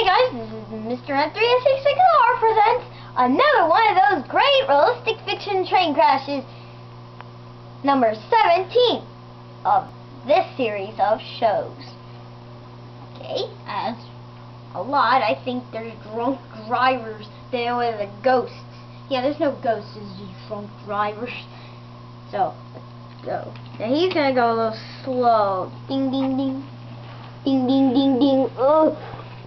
guys, this is Mr. N366R presents another one of those great realistic fiction train crashes, number 17 of this series of shows. Okay, as a lot, I think there's drunk drivers that are the ghosts. Yeah, there's no ghosts, it's just drunk drivers. So, let's go. Now he's gonna go a little slow. Ding, ding, ding. Ding, ding, ding, ding. Oh.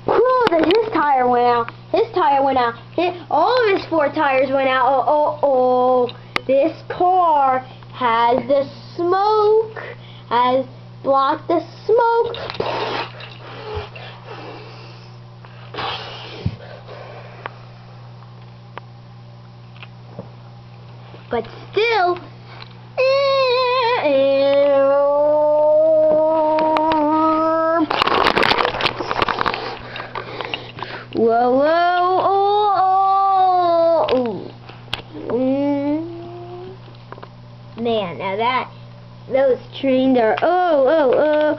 Cool that his tire went out. His tire went out. All of his 4 tires went out. Oh. This car has the smoke. Has blocked the smoke. But still, whoa, man, now those trains are, oh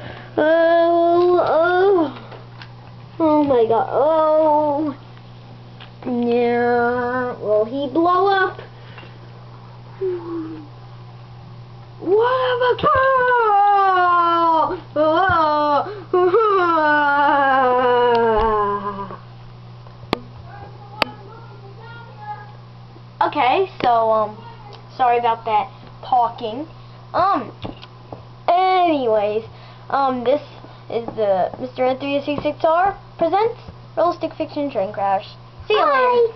my god, yeah, will he blow up? What of a cow! Okay, so sorry about that talking. Anyways, this is the Mr. N366R presents Realistic Fiction Train Crash. See you later.